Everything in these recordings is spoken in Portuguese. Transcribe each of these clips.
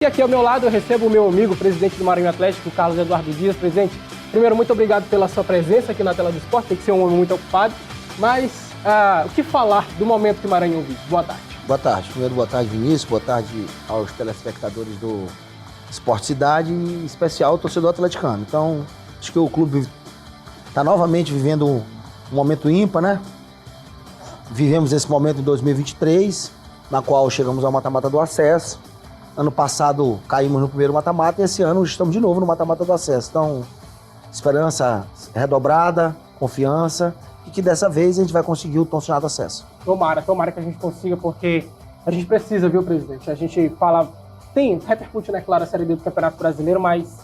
E aqui ao meu lado eu recebo o meu amigo, presidente do Maranhão Atlético, Carlos Eduardo Dias. Presidente, primeiro, muito obrigado pela sua presença aqui na tela do esporte, tem que ser um homem muito ocupado, mas o que falar do momento que o Maranhão vive? Boa tarde. Boa tarde. Primeiro, boa tarde, Vinícius, boa tarde aos telespectadores do Esporte Cidade, e em especial ao torcedor atleticano. Então, acho que o clube está novamente vivendo um momento ímpar, né? Vivemos esse momento em 2023, na qual chegamos ao mata-mata do acesso. Ano passado caímos no primeiro mata-mata e esse ano estamos de novo no mata-mata do acesso. Então, esperança redobrada, confiança e que dessa vez a gente vai conseguir o tão sonhado acesso. Tomara que a gente consiga, porque a gente precisa, viu, presidente? A gente fala, repercute, né, claro, a Série D do Campeonato Brasileiro, mas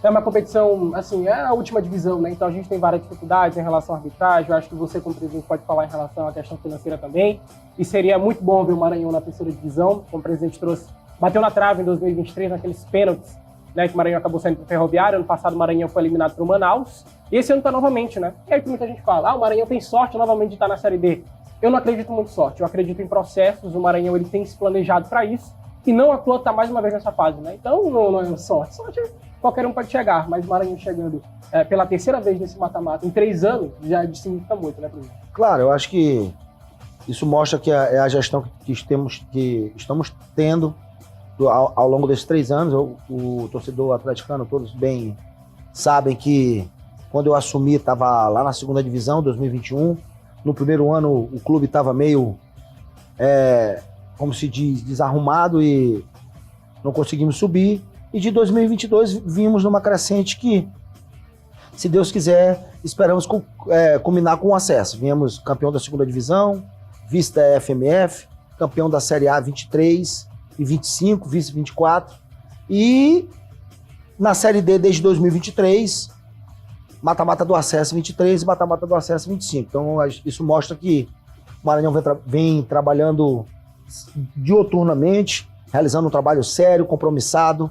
é uma competição, assim, é a última divisão, né? Então a gente tem várias dificuldades em relação à arbitragem. Eu acho que você, como presidente, pode falar em relação à questão financeira também. E seria muito bom ver o Maranhão na terceira divisão, como o presidente trouxe. Bateu na trave em 2023, naqueles pênaltis, né, que o Maranhão acabou saindo para o Ferroviário. Ano passado o Maranhão foi eliminado para o Manaus. E esse ano está novamente, né? E aí muita gente fala, o Maranhão tem sorte novamente de estar na Série D. Eu não acredito muito em sorte, eu acredito em processos. O Maranhão ele tem se planejado para isso. E não à toa está mais uma vez nessa fase, né? Então não é sorte. Sorte qualquer um pode chegar, mas o Maranhão chegando pela terceira vez nesse mata-mata em 3 anos já significa muito, né, presidente? Claro, eu acho que isso mostra que é a gestão que estamos tendo ao longo desses 3 anos. O torcedor atleticano, todos bem sabem que quando eu assumi estava lá na segunda divisão, 2021. No primeiro ano o clube estava meio, como se diz, desarrumado e não conseguimos subir. E de 2022 vimos numa crescente que, se Deus quiser, esperamos culminar com o acesso. Viemos campeão da segunda divisão, vice da FMF, campeão da Série A 23 e 25, vice 24. E na Série D desde 2023, mata-mata do acesso 23 e mata-mata do acesso 25. Então isso mostra que o Maranhão vem trabalhando diuturnamente, realizando um trabalho sério, compromissado,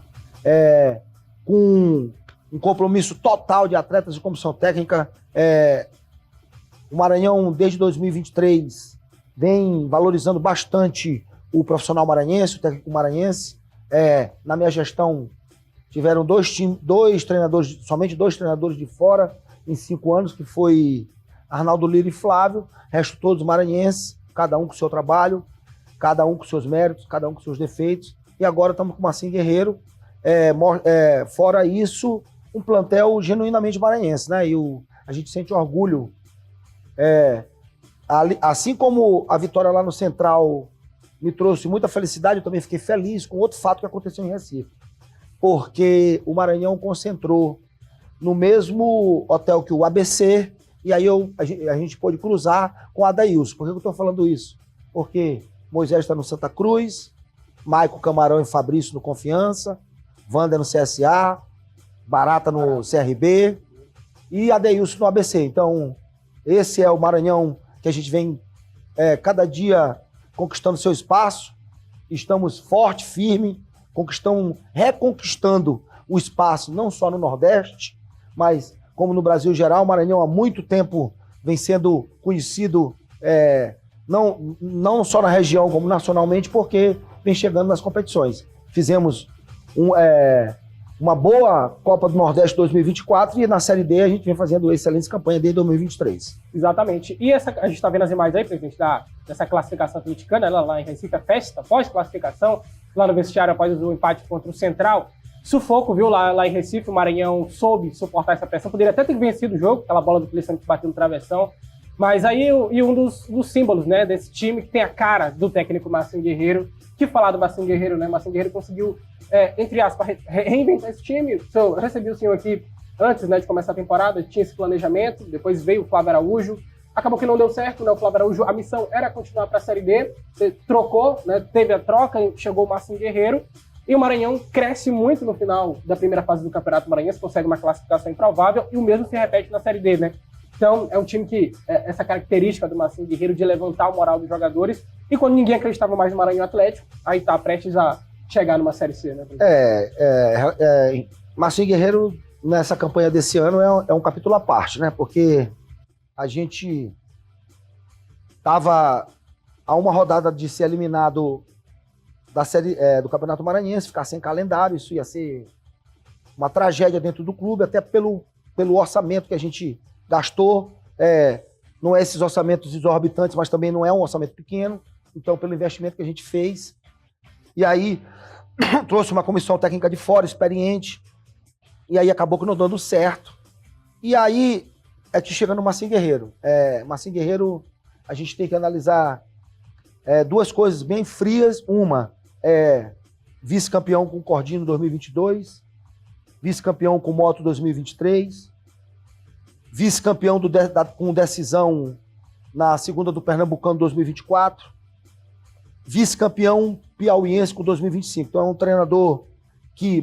com um compromisso total de atletas e comissão técnica. O Maranhão, desde 2023, vem valorizando bastante o profissional maranhense, o técnico maranhense. Na minha gestão, tiveram somente dois treinadores de fora em 5 anos, que foi Arnaldo Lira e Flávio, resto todos maranhenses, cada um com o seu trabalho, cada um com seus méritos, cada um com seus defeitos. E agora estamos com o Marcinho Guerreiro. Fora isso, um plantel genuinamente maranhense, né? E a gente sente orgulho. Assim como a vitória lá no Central me trouxe muita felicidade, eu também fiquei feliz com outro fato que aconteceu em Recife. Porque o Maranhão concentrou no mesmo hotel que o ABC, e aí a gente pôde cruzar com a Adailson. Por que eu estou falando isso? Porque Moisés está no Santa Cruz, Maico, Camarão e Fabrício no Confiança, Wander no CSA, Barata no CRB e Adeilson no ABC. Então, esse é o Maranhão que a gente vem cada dia conquistando seu espaço. Estamos forte, firme, reconquistando o espaço não só no Nordeste, mas como no Brasil geral. O Maranhão há muito tempo vem sendo conhecido não só na região como nacionalmente, porque vem chegando nas competições. Fizemos uma boa Copa do Nordeste 2024 e na Série D a gente vem fazendo excelentes campanhas desde 2023. Exatamente. E a gente está vendo as imagens aí, presidente, dessa classificação atleticana, ela lá em Recife, a festa pós-classificação, lá no vestiário após o empate contra o Central. Sufoco, viu, lá em Recife. O Maranhão soube suportar essa pressão, poderia até ter vencido o jogo, aquela bola do Clisson que bateu no travessão. Mas aí, um dos símbolos, né, desse time que tem a cara do técnico Marcinho Guerreiro. Que falar do Marcinho Guerreiro, né? Marcinho Guerreiro conseguiu, entre aspas, reinventar esse time. Eu recebi o senhor aqui antes, né, de começar a temporada, tinha esse planejamento, depois veio o Flávio Araújo. Acabou que não deu certo, né? O Flávio Araújo, a missão era continuar para a Série D. Você trocou, né? Teve a troca, chegou o Marcinho Guerreiro. E o Maranhão cresce muito no final da primeira fase do Campeonato Maranhense, consegue uma classificação improvável, e o mesmo se repete na Série D, né? Então, é um time que, essa característica do Marcinho Guerreiro de levantar o moral dos jogadores, e quando ninguém acreditava mais no Maranhão Atlético, aí tá prestes a chegar numa Série C, né? Marcinho Guerreiro, nessa campanha desse ano, é um capítulo à parte, né? Porque a gente estava a uma rodada de ser eliminado do Campeonato Maranhense, ficar sem calendário, isso ia ser uma tragédia dentro do clube, até pelo orçamento que a gente gastou. Não é esses orçamentos exorbitantes, mas também não é um orçamento pequeno, então pelo investimento que a gente fez. E aí trouxe uma comissão técnica de fora, experiente, e aí acabou que não dando certo. E aí é que chega no Marcinho Guerreiro. Marcinho Guerreiro, a gente tem que analisar duas coisas bem frias. Uma é vice-campeão com Cordino 2022, vice-campeão com Moto 2023, vice-campeão com decisão na segunda do Pernambucano 2024, vice-campeão piauiense com 2025. Então é um treinador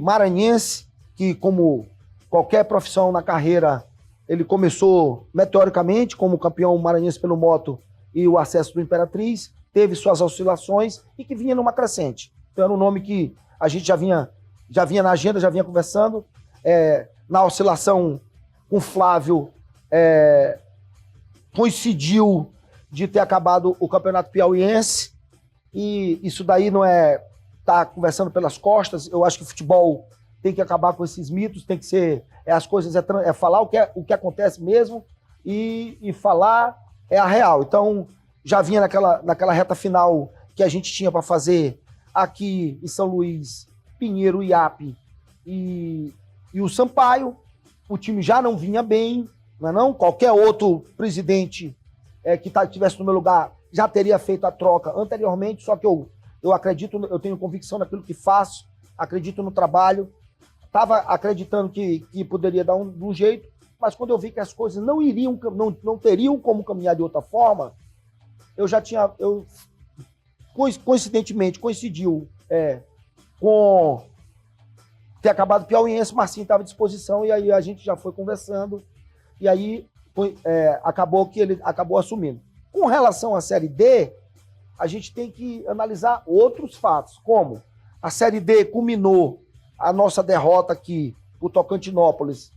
maranhense, que como qualquer profissão na carreira, ele começou meteoricamente como campeão maranhense pelo Moto e o acesso do Imperatriz, teve suas oscilações e que vinha numa crescente. Então era um nome que a gente já vinha na agenda, já vinha conversando. Na oscilação com Flávio, coincidiu de ter acabado o Campeonato Piauiense, e isso daí não é estar conversando pelas costas. Eu acho que o futebol tem que acabar com esses mitos, tem que ser as coisas, falar o que acontece mesmo, e falar a real. Então já vinha naquela reta final que a gente tinha para fazer aqui em São Luís, Pinheiro, Iape e o Sampaio. O time já não vinha bem, não é não? Qualquer outro presidente que estivesse no meu lugar já teria feito a troca anteriormente, só que eu acredito, eu tenho convicção naquilo que faço, acredito no trabalho, estava acreditando que poderia dar um jeito, mas quando eu vi que as coisas não teriam como caminhar de outra forma, coincidentemente, coincidiu com ter acabado o Piauiense, Marcinho estava à disposição, e aí a gente já foi conversando, e aí acabou que ele acabou assumindo. Com relação à Série D, a gente tem que analisar outros fatos, como a Série D culminou a nossa derrota aqui, o Tocantinópolis,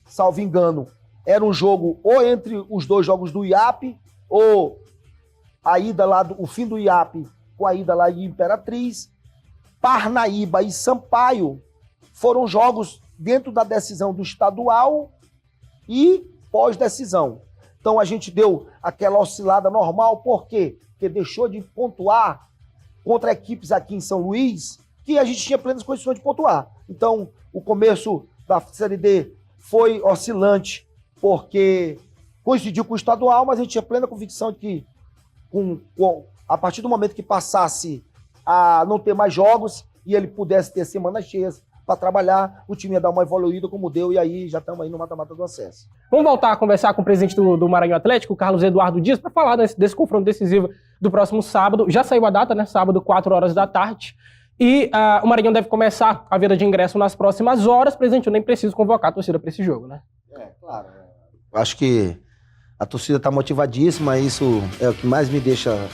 salvo engano, era um jogo ou entre os dois jogos do IAP, ou a ida lá, o fim do IAP com a ida lá em Imperatriz. Parnaíba e Sampaio foram jogos dentro da decisão do estadual e pós-decisão. Então a gente deu aquela oscilada normal, por quê? Porque deixou de pontuar contra equipes aqui em São Luís que a gente tinha plenas condições de pontuar. Então o começo da Série D foi oscilante porque coincidiu com o estadual, mas a gente tinha plena convicção de que a partir do momento que passasse a não ter mais jogos e ele pudesse ter semanas cheias para trabalhar, o time ia dar uma evoluída como deu, e aí já estamos aí no mata-mata do acesso. Vamos voltar a conversar com o presidente do Maranhão Atlético, o Carlos Eduardo Dias, para falar desse confronto decisivo do próximo sábado. Já saiu a data, né? Sábado, 4 horas da tarde. E o Maranhão deve começar a venda de ingresso nas próximas horas. Presidente, eu nem preciso convocar a torcida para esse jogo, né? Claro. Acho que a torcida está motivadíssima, isso é o que mais me deixa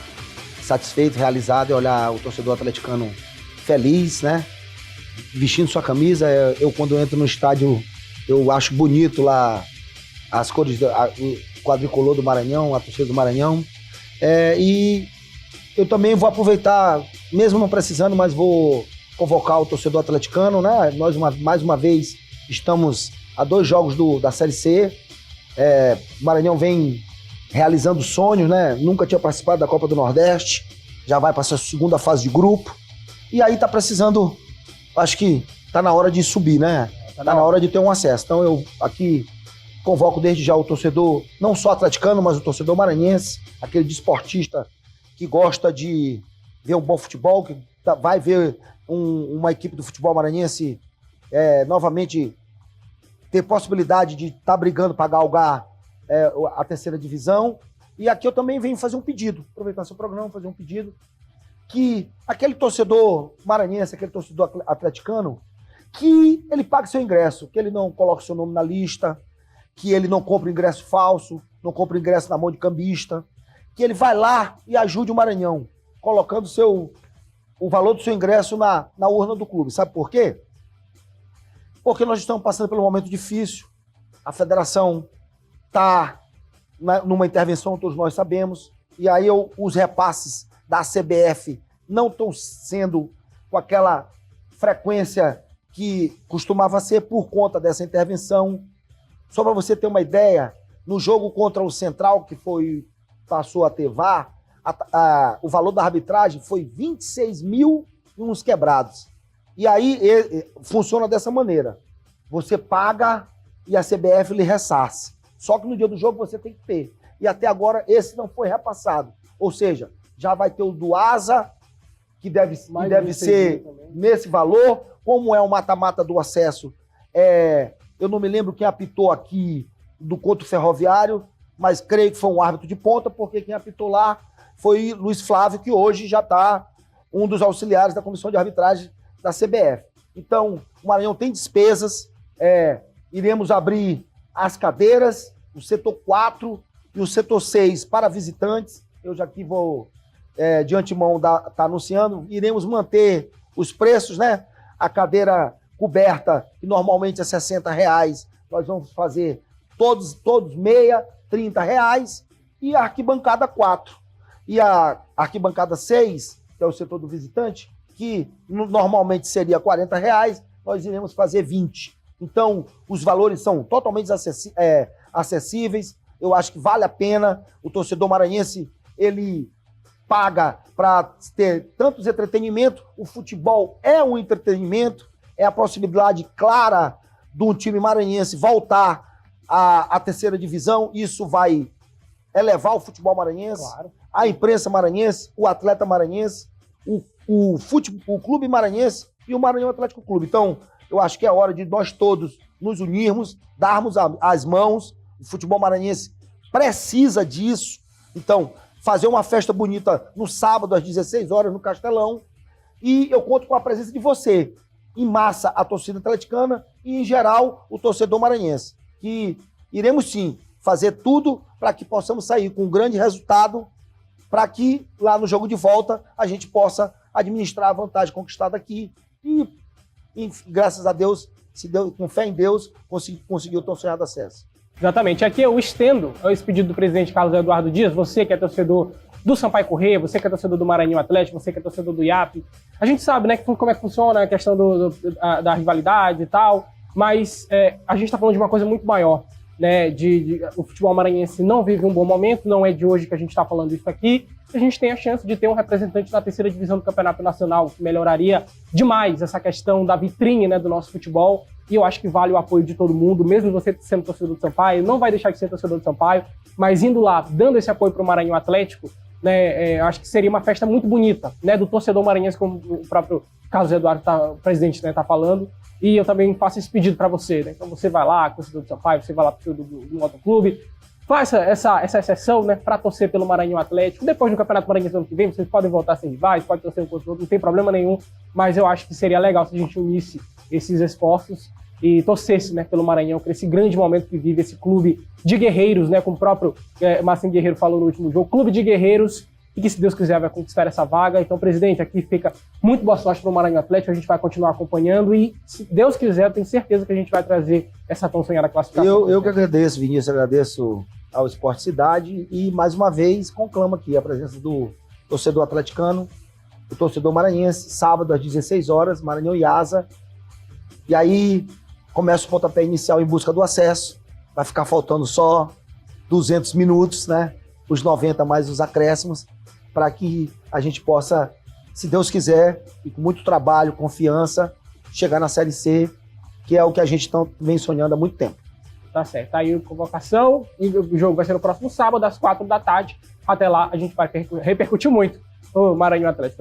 satisfeito, realizado, é olhar o torcedor atleticano feliz, né? Vestindo sua camisa. Eu quando entro no estádio, eu acho bonito lá as cores, o quadricolor do Maranhão, a torcida do Maranhão. E eu também vou aproveitar, mesmo não precisando, mas vou convocar o torcedor atleticano, né? Nós, mais uma vez, estamos a 2 jogos da Série C. O Maranhão vem realizando sonhos, né? Nunca tinha participado da Copa do Nordeste, já vai para essa segunda fase de grupo. E aí tá precisando, acho que tá na hora de subir, né? Tá na hora de ter um acesso. Então eu aqui convoco desde já o torcedor, não só atleticano, mas o torcedor maranhense, aquele desportista que gosta de ver um bom futebol, que vai ver uma equipe do futebol maranhense novamente ter possibilidade de estar brigando para galgar a 3ª divisão. E aqui eu também venho fazer um pedido, aproveitar seu programa, fazer um pedido, que aquele torcedor maranhense, aquele torcedor atleticano, que ele pague seu ingresso, que ele não coloque seu nome na lista, que ele não compre ingresso falso, não compre ingresso na mão de cambista, que ele vai lá e ajude o Maranhão, colocando o valor do seu ingresso na urna do clube. Sabe por quê? Porque nós estamos passando por um momento difícil, a federação está numa intervenção, todos nós sabemos, e aí os repasses da CBF não estão sendo com aquela frequência que costumava ser por conta dessa intervenção. Só para você ter uma ideia, no jogo contra o Central, que passou a ter VAR, o valor da arbitragem foi 26 mil e uns quebrados. E aí funciona dessa maneira. Você paga e a CBF lhe ressarce. Só que no dia do jogo você tem que ter. E até agora esse não foi repassado. Ou seja, já vai ter o do ASA, que deve ser nesse valor. Como é o mata-mata do acesso, eu não me lembro quem apitou aqui do contra o Ferroviário, mas creio que foi um árbitro de ponta, porque quem apitou lá foi Luiz Flávio, que hoje já está um dos auxiliares da comissão de arbitragem da CBF. Então, o Maranhão tem despesas, iremos abrir as cadeiras, o setor 4 e o setor 6 para visitantes. Eu já aqui vou, de antemão, tá anunciando, iremos manter os preços, né? A cadeira coberta, que normalmente é R$60, nós vamos fazer todos meia, R$30, e a arquibancada 4. E a arquibancada 6, que é o setor do visitante, que normalmente seria R$40, nós iremos fazer 20. Então, os valores são totalmente acessíveis, eu acho que vale a pena. O torcedor maranhense, ele paga para ter tantos entretenimento. O futebol é um entretenimento, é a possibilidade clara de um time maranhense voltar à terceira divisão. Isso vai elevar o futebol maranhense, claro, a imprensa maranhense, o atleta maranhense, o clube maranhense e o Maranhão Atlético Clube. Então, eu acho que é hora de nós todos nos unirmos, darmos as mãos. O futebol maranhense precisa disso. Então, fazer uma festa bonita no sábado, às 16 horas, no Castelão. E eu conto com a presença de você, em massa, a torcida atleticana e, em geral, o torcedor maranhense. Que iremos, sim, fazer tudo para que possamos sair com um grande resultado, para que, lá no jogo de volta, a gente possa administrar a vantagem conquistada aqui e graças a Deus, com fé em Deus, conseguiu o tão sonhado acesso. Exatamente. Aqui eu estendo esse pedido do presidente Carlos Eduardo Dias, você que é torcedor do Sampaio Corrêa, você que é torcedor do Maranhão Atlético, você que é torcedor do IAP. A gente sabe, né, como é que funciona a questão da rivalidade e tal, mas a gente está falando de uma coisa muito maior, né? O futebol maranhense não vive um bom momento, não é de hoje que a gente está falando isso aqui. A gente tem a chance de ter um representante na terceira divisão do Campeonato Nacional, que melhoraria demais essa questão da vitrine, né, do nosso futebol. E eu acho que vale o apoio de todo mundo, mesmo você sendo torcedor do Sampaio, não vai deixar de ser torcedor do Sampaio, mas indo lá, dando esse apoio para o Maranhão Atlético, né, acho que seria uma festa muito bonita, né, do torcedor maranhense, como o próprio Carlos Eduardo, o presidente, né, tá falando. E eu também faço esse pedido para você, né? Então você vai lá, torcedor do Sampaio, você vai lá pro do motoclube, faça essa exceção, né, para torcer pelo Maranhão Atlético. Depois do Campeonato Maranhense ano que vem, vocês podem voltar a ser rivais, pode torcer um contra o outro, não tem problema nenhum, mas eu acho que seria legal se a gente unisse esses esforços e torcesse, né, pelo Maranhão, por esse grande momento que vive esse clube de guerreiros, né, como o próprio Marcinho Guerreiro falou no último jogo, clube de guerreiros, e que, se Deus quiser, vai conquistar essa vaga. Então, presidente, aqui fica muito boa sorte para o Maranhão Atlético, a gente vai continuar acompanhando e, se Deus quiser, eu tenho certeza que a gente vai trazer essa tão sonhada classificação. Eu que agradeço, Vinícius, agradeço ao Esporte Cidade e, mais uma vez, conclamo aqui a presença do torcedor atleticano, do torcedor maranhense, sábado às 16 horas, Maranhão e Asa. E aí começa o pontapé inicial em busca do acesso. Vai ficar faltando só 200 minutos, né? Os 90 mais os acréscimos, para que a gente possa, se Deus quiser, e com muito trabalho, confiança, chegar na Série C, que é o que a gente vem sonhando há muito tempo. Tá certo. Tá aí a convocação, e o jogo vai ser no próximo sábado, às 4 da tarde. Até lá, a gente vai repercutir muito o Maranhão Atlético.